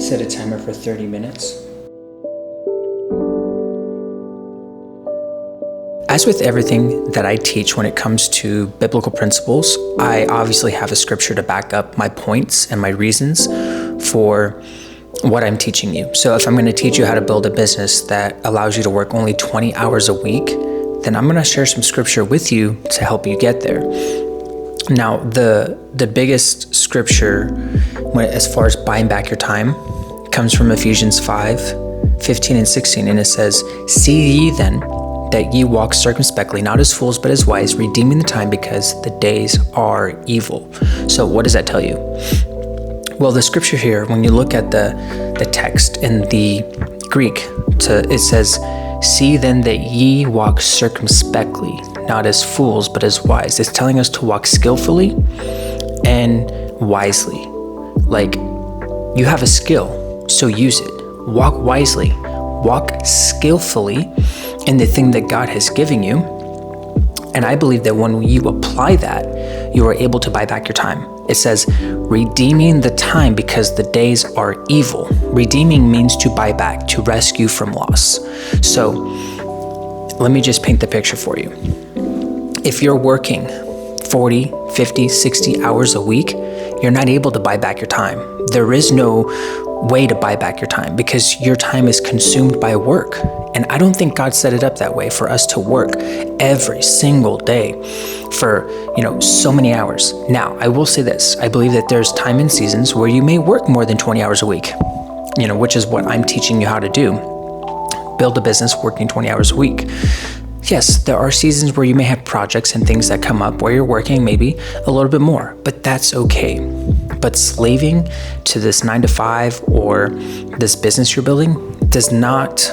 set a timer for 30 minutes. As with everything that I teach when it comes to biblical principles, I obviously have a scripture to back up my points and my reasons for what I'm teaching you. So if I'm going to teach you how to build a business that allows you to work only 20 hours a week, then I'm going to share some scripture with you to help you get there. Now, the biggest scripture as far as buying back your time comes from Ephesians 5:15 and 16, and it says, "See ye then that ye walk circumspectly, not as fools, but as wise, redeeming the time, because the days are evil." So what does that tell you? Well, the scripture here, when you look at the text in the Greek, it says, "See then that ye walk circumspectly, not as fools, but as wise." It's telling us to walk skillfully and wisely. Like, you have a skill, so use it. Walk wisely, walk skillfully in the thing that God has given you. And I believe that when you apply that, you are able to buy back your time. It says, redeeming the time because the days are evil. Redeeming means to buy back, to rescue from loss. So let me just paint the picture for you. If you're working 40, 50, 60 hours a week, you're not able to buy back your time. There is no way to buy back your time because your time is consumed by work. And I don't think God set it up that way for us to work every single day for, so many hours. Now, I will say this. I believe that there's time and seasons where you may work more than 20 hours a week, which is what I'm teaching you how to do. Build a business working 20 hours a week. Yes, there are seasons where you may have projects and things that come up where you're working maybe a little bit more, but that's okay. But slaving to this 9 to 5 or this business you're building does not,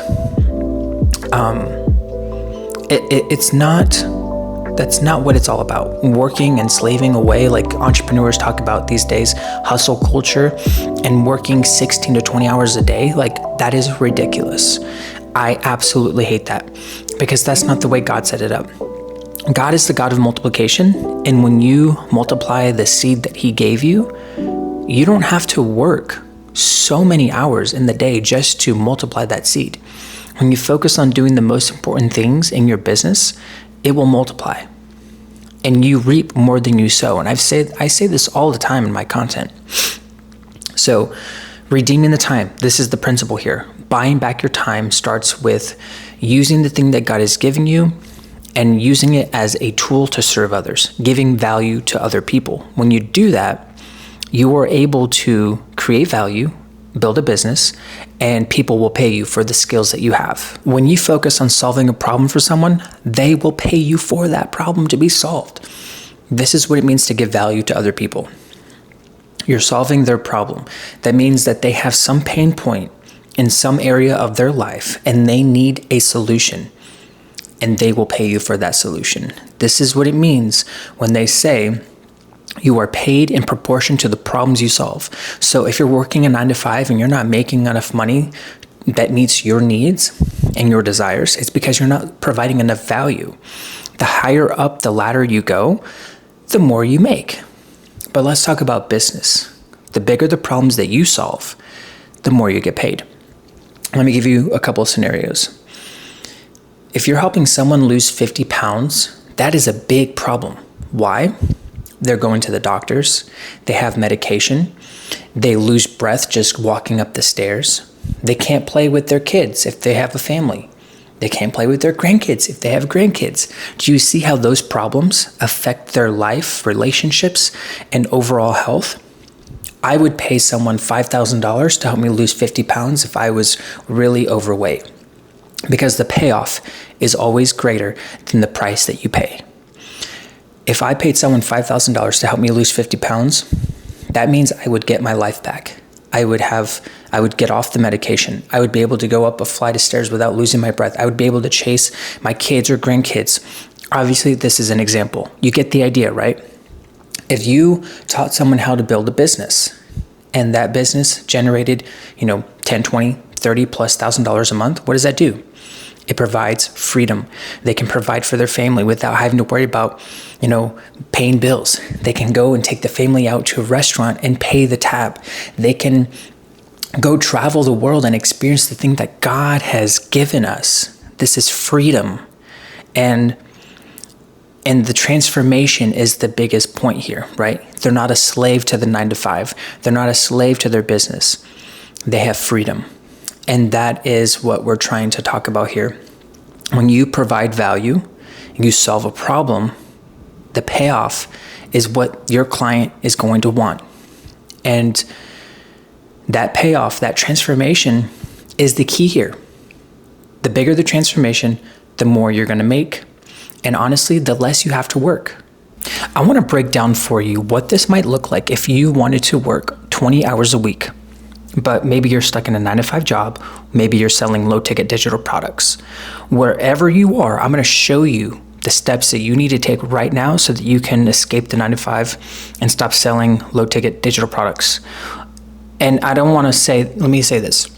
that's not what it's all about. Working and slaving away, like entrepreneurs talk about these days, hustle culture and working 16 to 20 hours a day, like that is ridiculous. I absolutely hate that because that's not the way God set it up. God is the God of multiplication. And when you multiply the seed that he gave you, you don't have to work so many hours in the day just to multiply that seed. When you focus on doing the most important things in your business, it will multiply and you reap more than you sow. And I say this all the time in my content. So redeeming the time, this is the principle here. Buying back your time starts with using the thing that God has given you and using it as a tool to serve others, giving value to other people. When you do that, you are able to create value, build a business, and people will pay you for the skills that you have. When you focus on solving a problem for someone, they will pay you for that problem to be solved. This is what it means to give value to other people. You're solving their problem. That means that they have some pain point in some area of their life and they need a solution, and they will pay you for that solution. This is what it means when they say you are paid in proportion to the problems you solve. So if you're working a 9 to 5 and you're not making enough money that meets your needs and your desires, it's because you're not providing enough value. The higher up the ladder you go, the more you make. But let's talk about business. The bigger the problems that you solve, the more you get paid. Let me give you a couple of scenarios. If you're helping someone lose 50 pounds, that is a big problem. Why? They're going to the doctors. They have medication. They lose breath just walking up the stairs. They can't play with their kids if they have a family. They can't play with their grandkids if they have grandkids. Do you see how those problems affect their life, relationships, and overall health? I would pay someone $5,000 to help me lose 50 pounds if I was really overweight, because the payoff is always greater than the price that you pay. If I paid someone $5,000 to help me lose 50 pounds, that means I would get my life back. I would get off the medication. I would be able to go up a flight of stairs without losing my breath. I would be able to chase my kids or grandkids. Obviously, this is an example. You get the idea, right? If you taught someone how to build a business and that business generated, 10, 20, 30 plus $1,000 a month, what does that do? It provides freedom. They can provide for their family without having to worry about, paying bills. They can go and take the family out to a restaurant and pay the tab. They can Go travel the world and experience the thing that God has given us. This is freedom. And the transformation is the biggest point here, right? They're not a slave to the 9 to 5. They're not a slave to their business. They have freedom. And that is what we're trying to talk about here. When you provide value, you solve a problem, the payoff is what your client is going to want. And that payoff, that transformation is the key here. The bigger the transformation, the more you're going to make. And honestly, the less you have to work. I want to break down for you what this might look like if you wanted to work 20 hours a week, but maybe you're stuck in a 9 to 5 job. Maybe you're selling low ticket digital products. Wherever you are, I'm going to show you the steps that you need to take right now so that you can escape the 9 to 5 and stop selling low ticket digital products. And I don't want to say, let me say this.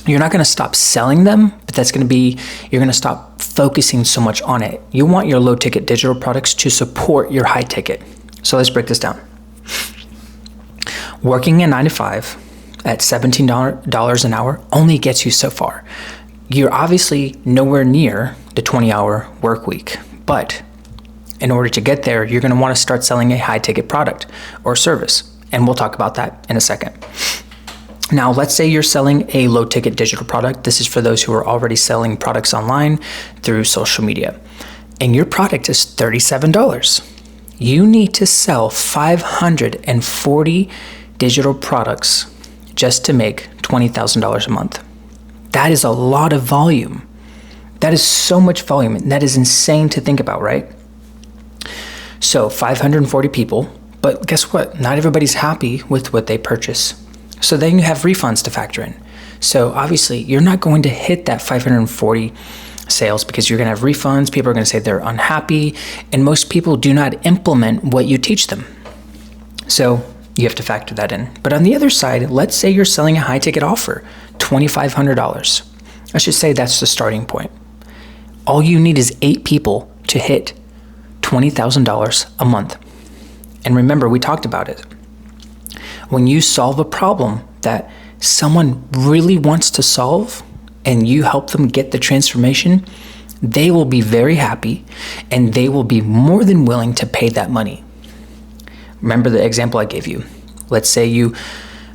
You're not going to stop selling them, but you're going to stop focusing so much on it. You want your low ticket digital products to support your high ticket. So let's break this down. Working a 9 to 5 at $17 an hour only gets you so far. You're obviously nowhere near the 20-hour work week, but in order to get there, you're going to want to start selling a high ticket product or service. And we'll talk about that in a second. Now, let's say you're selling a low ticket digital product. This is for those who are already selling products online through social media. And your product is $37. You need to sell 540 digital products just to make $20,000 a month. That is a lot of volume. That is so much volume. And that is insane to think about, right? So 540 people, but guess what? Not everybody's happy with what they purchase. So then you have refunds to factor in. So obviously you're not going to hit that 540 sales because you're going to have refunds. People are going to say they're unhappy, and most people do not implement what you teach them. So you have to factor that in. But on the other side, let's say you're selling a high ticket offer, $2,500. Let's just say that's the starting point. All you need is 8 people to hit $20,000 a month. And remember, we talked about it. When you solve a problem that someone really wants to solve and you help them get the transformation, they will be very happy and they will be more than willing to pay that money. Remember the example I gave you. Let's say you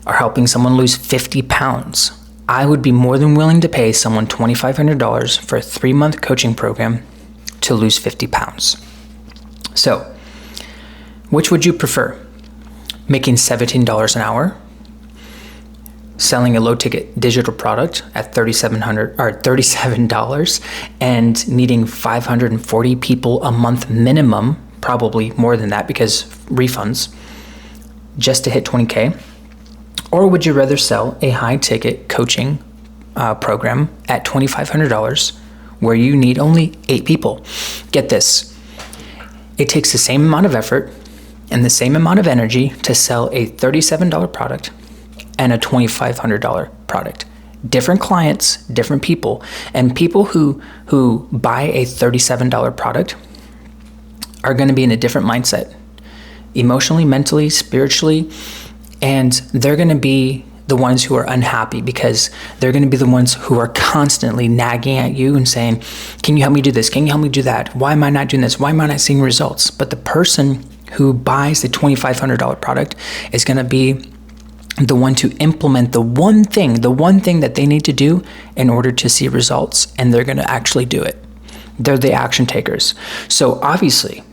are helping someone lose 50 pounds. I would be more than willing to pay someone $2,500 for a 3-month coaching program to lose 50 pounds. So, which would you prefer? Making $17 an hour, selling a low ticket digital product at $37 and needing 540 people a month minimum, probably more than that because refunds, just to hit 20K? Or would you rather sell a high ticket coaching program at $2,500 where you need only 8 people? Get this. It takes the same amount of effort and the same amount of energy to sell a $37 product and a $2,500 product. Different clients, different people, and people who buy a $37 product are going to be in a different mindset, emotionally, mentally, spiritually, and they're going to be the ones who are unhappy because they're going to be the ones who are constantly nagging at you and saying, can you help me do this? Can you help me do that? Why am I not doing this? Why am I not seeing results? But the person who buys the $2,500 product is going to be the one to implement the one thing that they need to do in order to see results, and they're going to actually do it. They're the action takers. So obviously,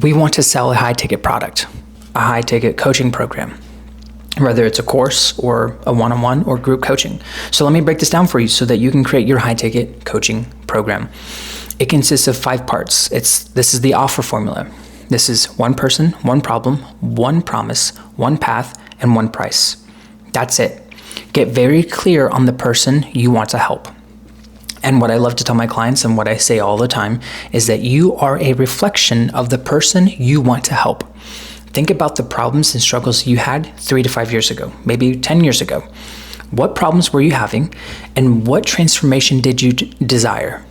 we want to sell a high ticket product, a high ticket coaching program, whether it's a course or a one-on-one or group coaching. So let me break this down for you so that you can create your high ticket coaching program. It consists of 5 parts. This is the offer formula. This is one person, one problem, one promise, one path, and one price. That's it. Get very clear on the person you want to help. And what I love to tell my clients and what I say all the time is that you are a reflection of the person you want to help. Think about the problems and struggles you had 3 to 5 years ago, maybe 10 years ago. What problems were you having and what transformation did you desire?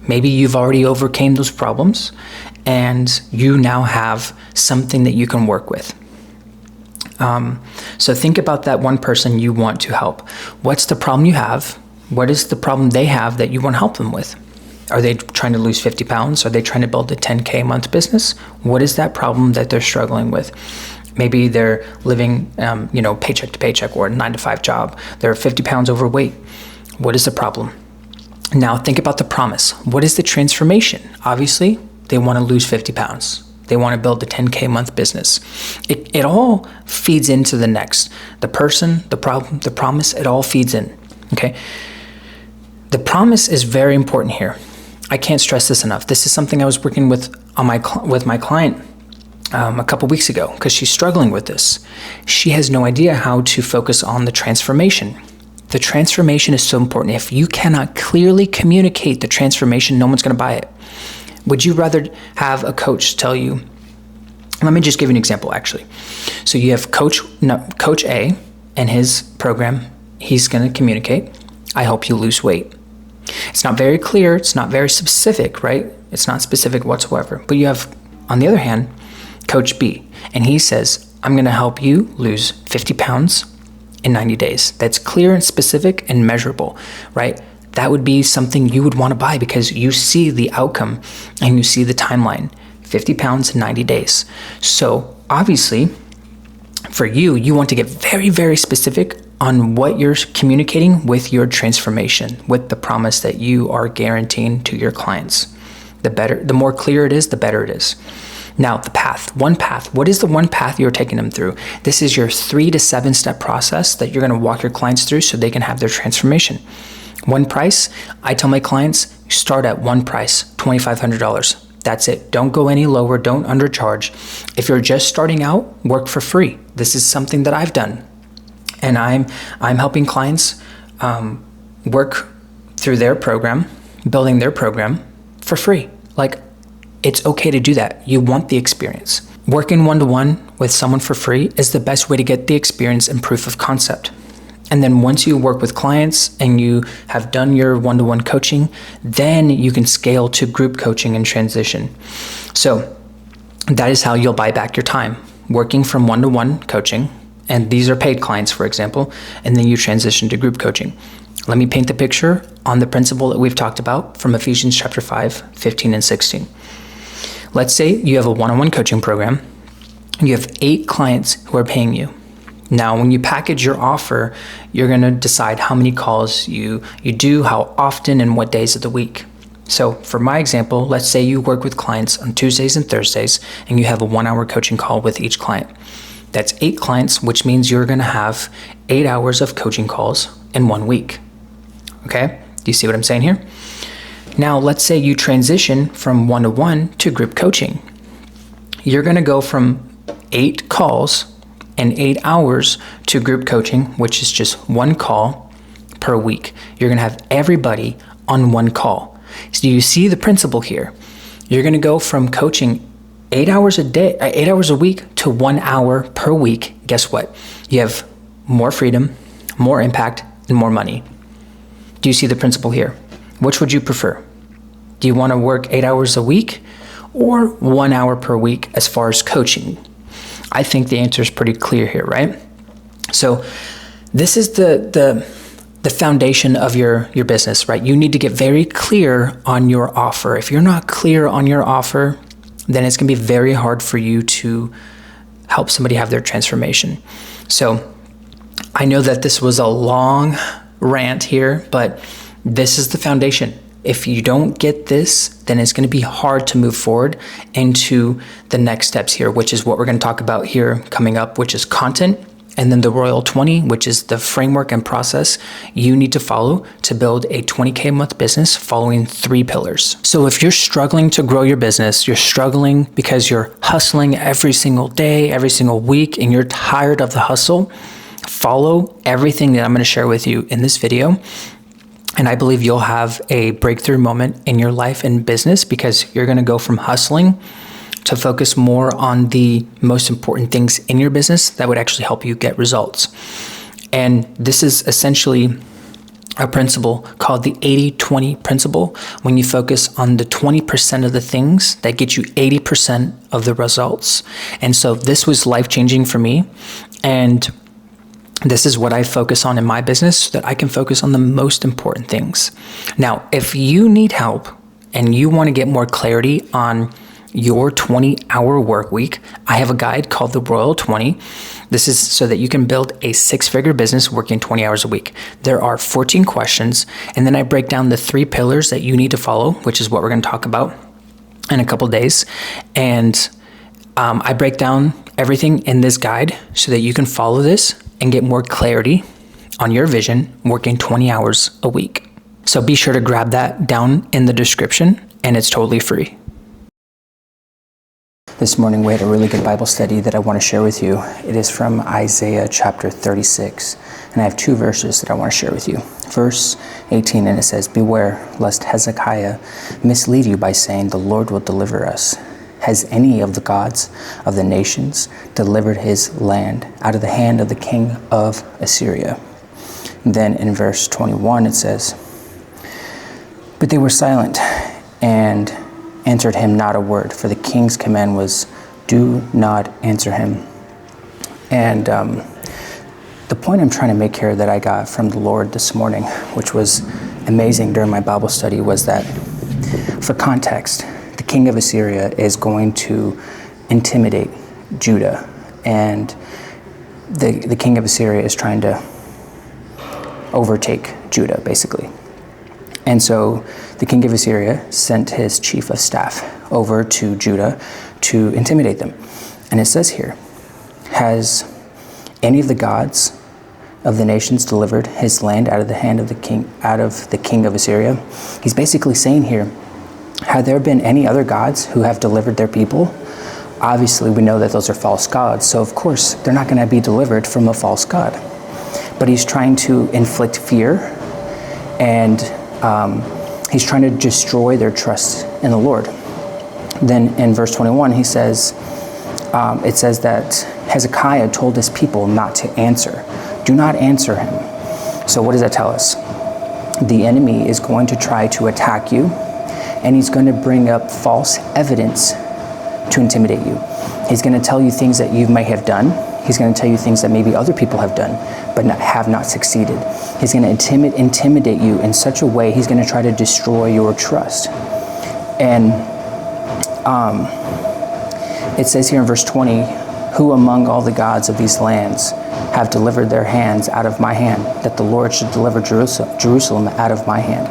Maybe you've already overcame those problems and you now have something that you can work with. So think about that one person you want to help. What's the problem you have? What is the problem they have that you want to help them with? Are they trying to lose 50 pounds? Are they trying to build a 10K a month business? What is that problem that they're struggling with? Maybe they're living, paycheck to paycheck or a 9-to-5 job. They're 50 pounds overweight. What is the problem? Now think about the promise. What is the transformation? Obviously, they want to lose 50 pounds. They want to build a 10K a month business. It all feeds into the next. The person, the problem, the promise, it all feeds in, okay? The promise is very important here. I can't stress this enough. This is something I was working with with my client a couple weeks ago because she's struggling with this. She has no idea how to focus on the transformation. The transformation is so important. If you cannot clearly communicate the transformation, no one's going to buy it. Would you rather have a coach tell you, let me just give you an example actually. So you have Coach A and his program, he's going to communicate, I help you lose weight. It's not very clear, it's not very specific, right? It's not specific whatsoever. But you have, on the other hand, Coach B, and he says, I'm going to help you lose 50 pounds in 90 days. That's clear and specific and measurable, right? That would be something you would want to buy because you see the outcome and you see the timeline, 50 pounds in 90 days. So obviously, for you, you want to get very, very specific on what you're communicating with your transformation, with the promise that you are guaranteeing to your clients. The more clear it is, the better it is. Now, the path, one path. What is the one path you're taking them through? This is your 3 to 7 step process that you're going to walk your clients through so they can have their transformation. One price, I tell my clients, start at one price, $2,500. That's it. Don't go any lower. Don't undercharge. If you're just starting out, work for free. This is something that I've done. And I'm helping clients work through their program, building their program for free. Like, it's okay to do that. You want the experience. Working one-to-one with someone for free is the best way to get the experience and proof of concept. And then once you work with clients and you have done your one-to-one coaching, then you can scale to group coaching and transition. So that is how you'll buy back your time, working from one-to-one coaching. And these are paid clients, for example, and then you transition to group coaching. Let me paint the picture on the principle that we've talked about from Ephesians chapter 5, 15 and 16. Let's say you have a one-on-one coaching program. You have 8 clients who are paying you. Now, when you package your offer, you're going to decide how many calls you do, how often, and what days of the week. So for my example, let's say you work with clients on Tuesdays and Thursdays, and you have a 1-hour coaching call with each client. That's 8 clients, which means you're going to have 8 hours of coaching calls in 1 week. Okay? Do you see what I'm saying here? Now, let's say you transition from one-to-one to group coaching. You're going to go from 8 calls and 8 hours to group coaching, which is just 1 call per week. You're going to have everybody on 1 call. So you see the principle here. You're going to go from coaching 8 hours a day, 8 hours a week to 1 hour per week. Guess what? You have more freedom, more impact, and more money. Do you see the principle here? Which would you prefer? Do you want to work 8 hours a week or 1 hour per week as far as coaching? I think the answer is pretty clear here, right? So this is the foundation of your business, right? You need to get very clear on your offer. If you're not clear on your offer, then it's going to be very hard for you to help somebody have their transformation. So I know that this was a long rant here, but this is the foundation. If you don't get this, then it's going to be hard to move forward into the next steps here, which is what we're going to talk about here coming up, which is content, and then the Royal 20, which is the framework and process you need to follow to build a 20K a month business following 3 pillars. So if you're struggling to grow your business, you're struggling because you're hustling every single day, every single week, and you're tired of the hustle, follow everything that I'm going to share with you in this video. And I believe you'll have a breakthrough moment in your life and business because you're going to go from hustling to focus more on the most important things in your business that would actually help you get results. And this is essentially a principle called the 80-20 principle, when you focus on the 20% of the things that get you 80% of the results. And so this was life-changing for me. And this is what I focus on in my business so that I can focus on the most important things. Now, if you need help and you want to get more clarity on your 20-hour work week, I have a guide called the Royal 20. This is so that you can build a 6-figure business working 20 hours a week. There are 14 questions, and then I break down the 3 pillars that you need to follow, which is what we're going to talk about in a couple days. And I break down everything in this guide so that you can follow this and get more clarity on your vision working 20 hours a week. So be sure to grab that down in the description, and it's totally free. This morning we had a really good Bible study that I want to share with you. It is from Isaiah chapter 36, and I have 2 verses that I want to share with you. Verse 18, and it says, "Beware lest Hezekiah mislead you by saying, 'The Lord will deliver us.' Has any of the gods of the nations delivered his land out of the hand of the king of Assyria?" And then in verse 21 it says, "But they were silent and answered him not a word, for the king's command was, 'Do not answer him.'" And the point I'm trying to make here that I got from the Lord this morning, which was amazing during my Bible study, was that for context, the king of Assyria is going to intimidate Judah, and the king of Assyria is trying to overtake Judah, basically. And so the king of Assyria sent his chief of staff over to Judah to intimidate them. And it says here, "Has any of the gods of the nations delivered his land out of the hand of the king of Assyria?" He's basically saying here, have there been any other gods who have delivered their people? Obviously, we know that those are false gods, so of course they're not going to be delivered from a false god. But he's trying to inflict fear, and he's trying to destroy their trust in the Lord. Then in verse 21, he says, it says that Hezekiah told his people not to answer. Do not answer him. So what does that tell us? The enemy is going to try to attack you, and he's going to bring up false evidence to intimidate you. He's going to tell you things that you may have done. He's going to tell you things that maybe other people have done, but have not succeeded. He's going to intimidate you in such a way, he's going to try to destroy your trust. And it says here in verse 20, "Who among all the gods of these lands have delivered their hands out of my hand, that the Lord should deliver Jerusalem out of my hand?"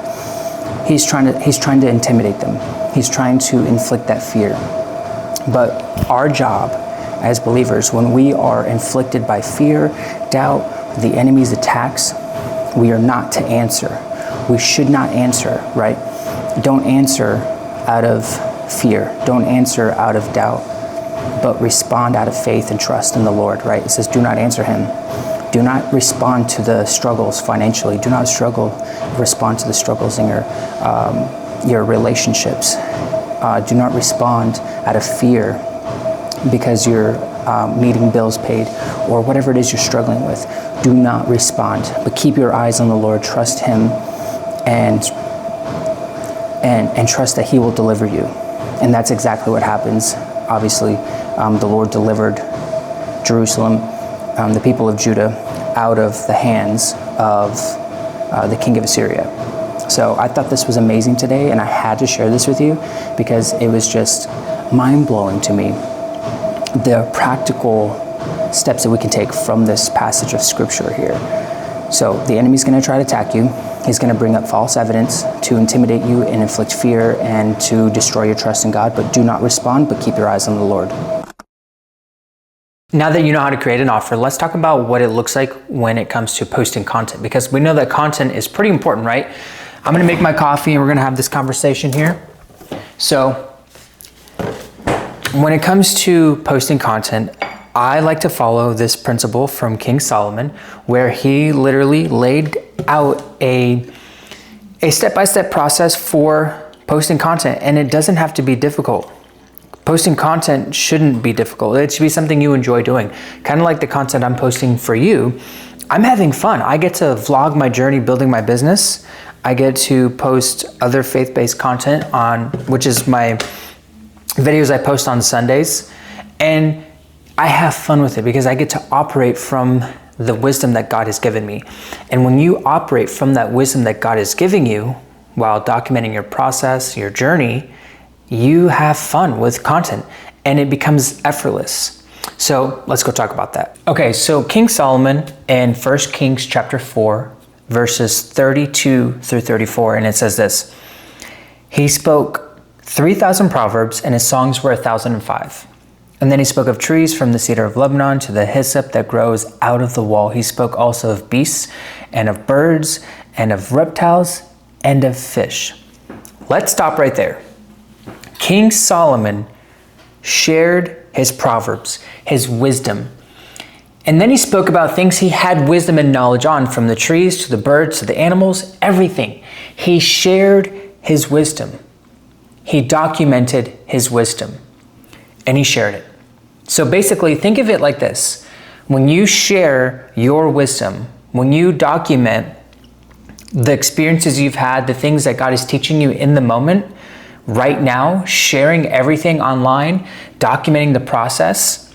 He's trying to intimidate them. He's trying to inflict that fear. But our job as believers, when we are inflicted by fear, doubt, the enemy's attacks, we are not to answer. We should not answer, right? Don't answer out of fear. Don't answer out of doubt, but respond out of faith and trust in the Lord, right? It says, do not answer him. Do not respond to the struggles financially. Do not respond to the struggles in your relationships. Do not respond out of fear because you're needing bills paid or whatever it is you're struggling with. Do not respond, but keep your eyes on the Lord. Trust him and trust that he will deliver you. And that's exactly what happens. Obviously, the Lord delivered Jerusalem, the people of Judah, out of the hands of the king of Assyria. So I thought this was amazing today, and I had to share this with you because it was just mind-blowing to me, the practical steps that we can take from this passage of scripture here. So the enemy's going to try to attack you. He's going to bring up false evidence to intimidate you and inflict fear and to destroy your trust in God. But do not respond, but keep your eyes on the Lord. Now that you know how to create an offer, let's talk about what it looks like when it comes to posting content, because we know that content is pretty important, right? I'm going to make my coffee and we're going to have this conversation here. So when it comes to posting content, I like to follow this principle from King Solomon, where he literally laid out a step-by-step process for posting content, and it doesn't have to be difficult. Posting content shouldn't be difficult. It should be something you enjoy doing. Kind of like the content I'm posting for you. I'm having fun. I get to vlog my journey building my business. I get to post other faith-based content which is my videos I post on Sundays. And I have fun with it because I get to operate from the wisdom that God has given me. And when you operate from that wisdom that God is giving you while documenting your process, your journey, you have fun with content and it becomes effortless. So let's go talk about that. Okay, so King Solomon in 1 Kings chapter 4, verses 32 through 34, and it says this: he spoke 3,000 proverbs, and his songs were 1,005. And then he spoke of trees, from the cedar of Lebanon to the hyssop that grows out of the wall. He spoke also of beasts and of birds and of reptiles and of fish. Let's stop right there. King Solomon shared his proverbs, his wisdom. And then he spoke about things he had wisdom and knowledge on, from the trees to the birds to the animals, everything. He shared his wisdom. He documented his wisdom and he shared it. So basically, think of it like this. When you share your wisdom, when you document the experiences you've had, the things that God is teaching you in the moment, right now, sharing everything online, documenting the process,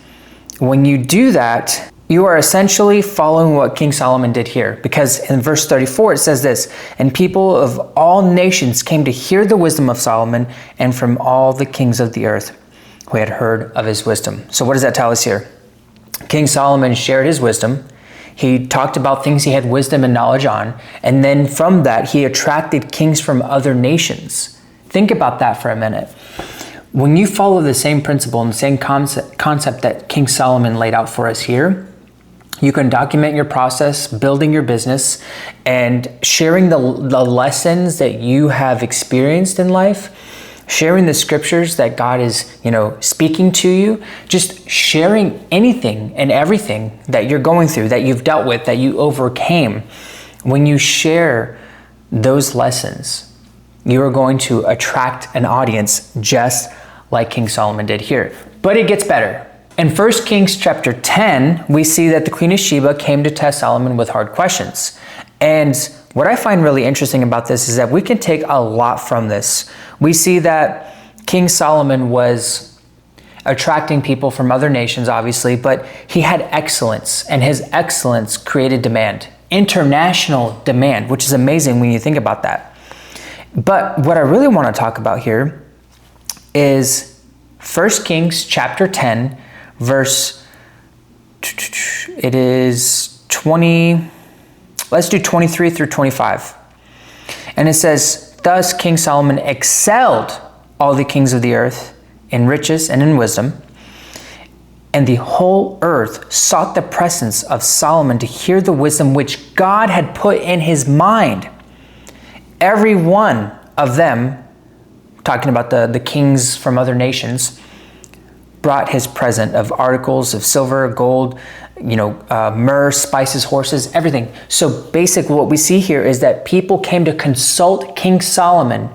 when you do that, you are essentially following what King Solomon did here. Because in verse 34, it says this: and people of all nations came to hear the wisdom of Solomon, and from all the kings of the earth who had heard of his wisdom. So what does that tell us here? King Solomon shared his wisdom. He talked about things he had wisdom and knowledge on. And then from that, he attracted kings from other nations. Think about that for a minute. When you follow the same principle and the same concept that King Solomon laid out for us here, you can document your process, building your business, and sharing the lessons that you have experienced in life, sharing the scriptures that God is, speaking to you, just sharing anything and everything that you're going through, that you've dealt with, that you overcame. When you share those lessons, you are going to attract an audience just like King Solomon did here. But it gets better. In 1 Kings chapter 10, we see that the Queen of Sheba came to test Solomon with hard questions. And what I find really interesting about this is that we can take a lot from this. We see that King Solomon was attracting people from other nations, obviously, but he had excellence, and his excellence created demand, international demand, which is amazing when you think about that. But what I really want to talk about here is 1 Kings chapter 10, verse, it is 20, let's do 23 through 25. And it says, thus King Solomon excelled all the kings of the earth in riches and in wisdom, and the whole earth sought the presence of Solomon to hear the wisdom which God had put in his mind. Every one of them, talking about the kings from other nations, brought his present of articles of silver, gold, myrrh, spices, horses, everything. So basically what we see here is that people came to consult King Solomon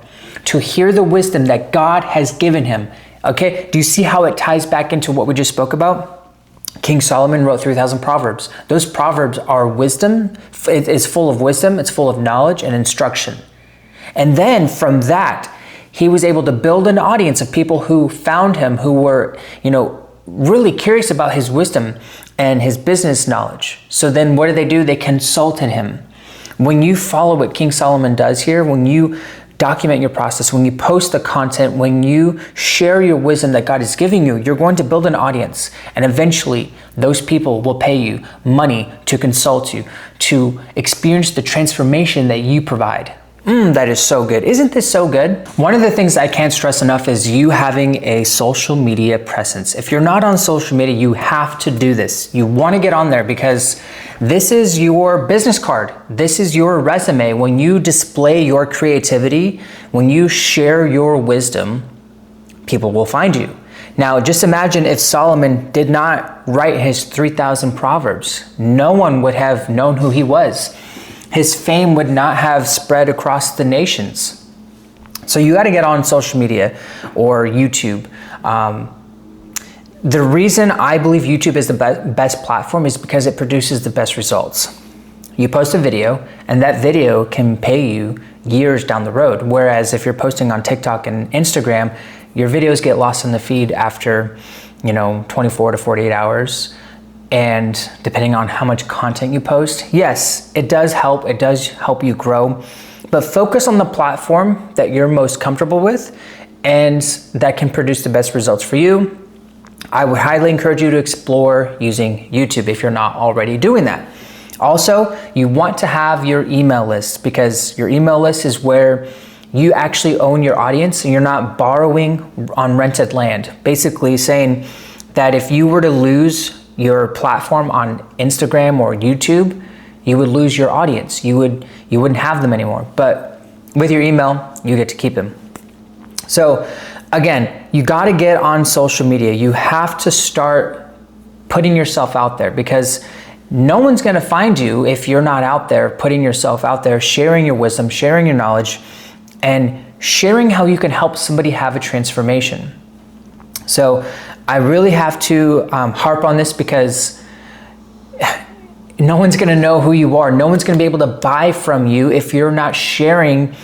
to hear the wisdom that God has given him. Okay, do you see how it ties back into what we just spoke about? King Solomon wrote 3,000 proverbs. Those proverbs are wisdom. It is full of wisdom. It's full of knowledge and instruction. And then from that, he was able to build an audience of people who found him, who were, really curious about his wisdom and his business knowledge. So then what do? They consulted him. When you follow what King Solomon does here, when you document your process, when you post the content, when you share your wisdom that God is giving you, you're going to build an audience. And eventually those people will pay you money to consult you, to experience the transformation that you provide. That is so good. Isn't this so good? One of the things I can't stress enough is you having a social media presence. If you're not on social media, you have to do this. You want to get on there because this is your business card. This is your resume. When you display your creativity, when you share your wisdom, people will find you. Now, just imagine if Solomon did not write his 3,000 proverbs. No one would have known who he was. His fame would not have spread across the nations. So you got to get on social media or YouTube. The reason I believe YouTube is the best platform is because it produces the best results. You post a video and that video can pay you years down the road. Whereas if you're posting on TikTok and Instagram, your videos get lost in the feed after 24 to 48 hours. And depending on how much content you post, yes, it does help. It does help you grow, but focus on the platform that you're most comfortable with and that can produce the best results for you. I would highly encourage you to explore using YouTube if you're not already doing that. Also, you want to have your email list, because your email list is where you actually own your audience and you're not borrowing on rented land. Basically saying that if you were to lose your platform on Instagram or YouTube, you would lose your audience. You wouldn't have them anymore. But with your email, you get to keep them. So again, you gotta get on social media. You have to start putting yourself out there, because no one's gonna find you if you're not out there putting yourself out there, sharing your wisdom, sharing your knowledge, and sharing how you can help somebody have a transformation. So I really have to harp on this, because no one's gonna know who you are. No one's gonna be able to buy from you if you're not sharing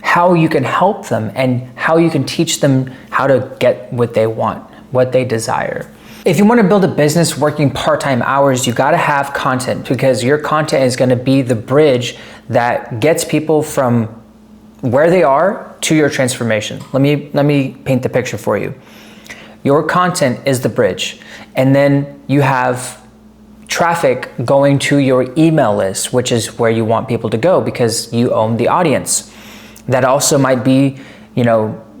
how you can help them and how you can teach them how to get what they want, what they desire. If you wanna build a business working part-time hours, you gotta have content, because your content is gonna be the bridge that gets people from where they are to your transformation. Let me paint the picture for you. Your content is the bridge, and then you have traffic going to your email list, which is where you want people to go because you own the audience. That also might be,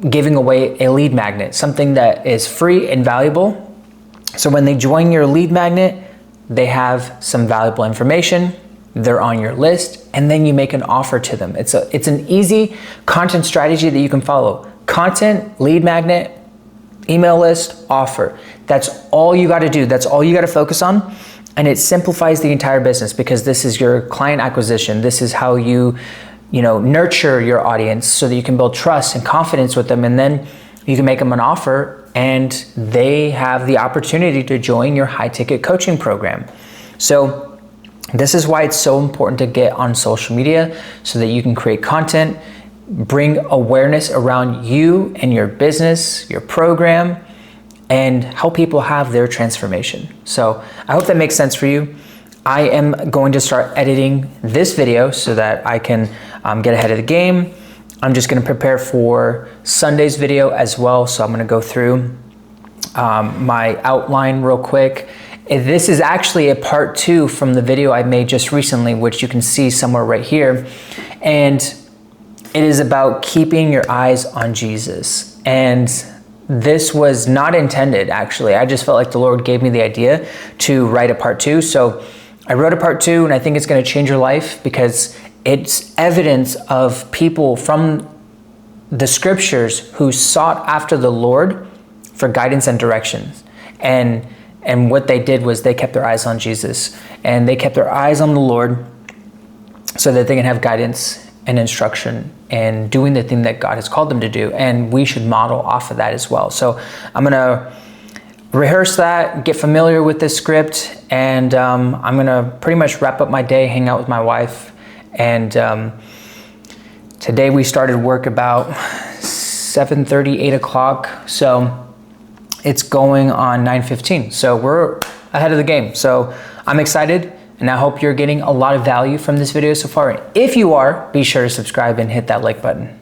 giving away a lead magnet, something that is free and valuable. So when they join your lead magnet, they have some valuable information, they're on your list, and then you make an offer to them. It's an easy content strategy that you can follow. Content, lead magnet, email list, offer. That's all you got to do. That's all you got to focus on. And it simplifies the entire business, because this is your client acquisition. This is how you nurture your audience so that you can build trust and confidence with them. And then you can make them an offer and they have the opportunity to join your high ticket coaching program. So this is why it's so important to get on social media, so that you can create content, bring awareness around you and your business, your program, and help people have their transformation. So I hope that makes sense for you. I am going to start editing this video so that I can get ahead of the game. I'm just gonna prepare for Sunday's video as well. So I'm gonna go through my outline real quick. This is actually a part 2 from the video I made just recently, which you can see somewhere right here. And it is about keeping your eyes on Jesus. And this was not intended, actually. I just felt like the Lord gave me the idea to write a part 2. So I wrote a part 2, and I think it's gonna change your life, because it's evidence of people from the scriptures who sought after the Lord for guidance and directions. And what they did was they kept their eyes on Jesus, and they kept their eyes on the Lord so that they can have guidance and instruction and doing the thing that God has called them to do. And we should model off of that as well. So I'm gonna rehearse that, get familiar with this script, and I'm gonna pretty much wrap up my day, hang out with my wife. And today we started work about 7:30, 8 o'clock. So it's going on 9:15. So we're ahead of the game. So I'm excited, and I hope you're getting a lot of value from this video so far. If you are, be sure to subscribe and hit that like button.